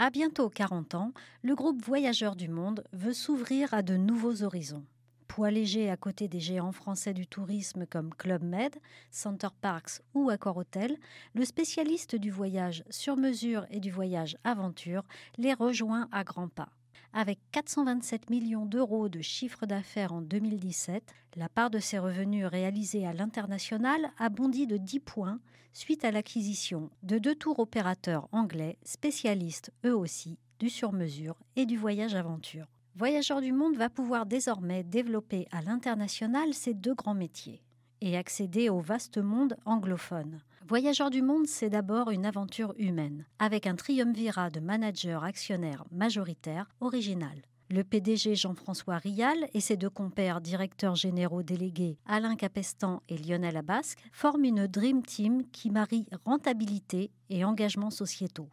À bientôt 40 ans, le groupe Voyageurs du Monde veut s'ouvrir à de nouveaux horizons. Poids léger à côté des géants français du tourisme comme Club Med, Center Parcs ou Accor Hotel, le spécialiste du voyage sur mesure et du voyage aventure les rejoint à grands pas. Avec 427 millions d'euros de chiffre d'affaires en 2017, la part de ses revenus réalisés à l'international a bondi de 10 points suite à l'acquisition de 2 tours opérateurs anglais spécialistes eux aussi du sur-mesure et du voyage aventure. Voyageurs du Monde va pouvoir désormais développer à l'international ces 2 grands métiers et accéder au vaste monde anglophone. Voyageurs du Monde, c'est d'abord une aventure humaine, avec un triumvirat de managers actionnaires majoritaires original. Le PDG Jean-François Rial et ses 2 compères directeurs généraux délégués Alain Capestan et Lionel Abasque forment une Dream Team qui marie rentabilité et engagements sociétaux.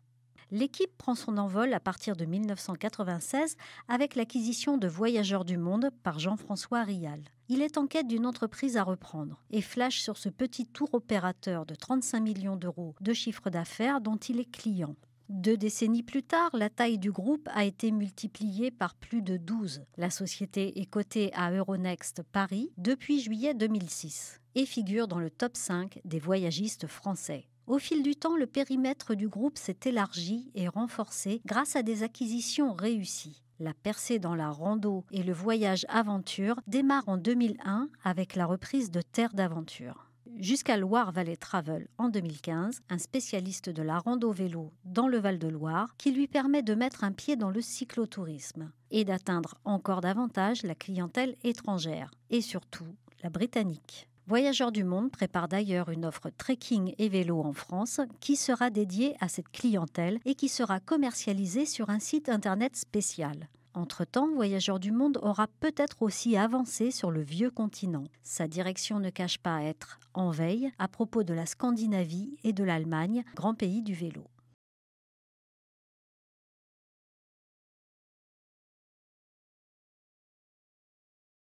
L'équipe prend son envol à partir de 1996 avec l'acquisition de Voyageurs du Monde par Jean-François Rial. Il est en quête d'une entreprise à reprendre et flash sur ce petit tour opérateur de 35 millions d'euros de chiffre d'affaires dont il est client. 2 décennies plus tard, la taille du groupe a été multipliée par plus de 12. La société est cotée à Euronext Paris depuis juillet 2006 et figure dans le top 5 des voyagistes français. Au fil du temps, le périmètre du groupe s'est élargi et renforcé grâce à des acquisitions réussies. La percée dans la rando et le voyage aventure démarre en 2001 avec la reprise de Terre d'Aventure. Jusqu'à Loire Valley Travel en 2015, un spécialiste de la rando-vélo dans le Val-de-Loire qui lui permet de mettre un pied dans le cyclotourisme et d'atteindre encore davantage la clientèle étrangère et surtout la britannique. Voyageurs du Monde prépare d'ailleurs une offre trekking et vélo en France qui sera dédiée à cette clientèle et qui sera commercialisée sur un site internet spécial. Entre-temps, Voyageurs du Monde aura peut-être aussi avancé sur le vieux continent. Sa direction ne cache pas être en veille à propos de la Scandinavie et de l'Allemagne, grand pays du vélo.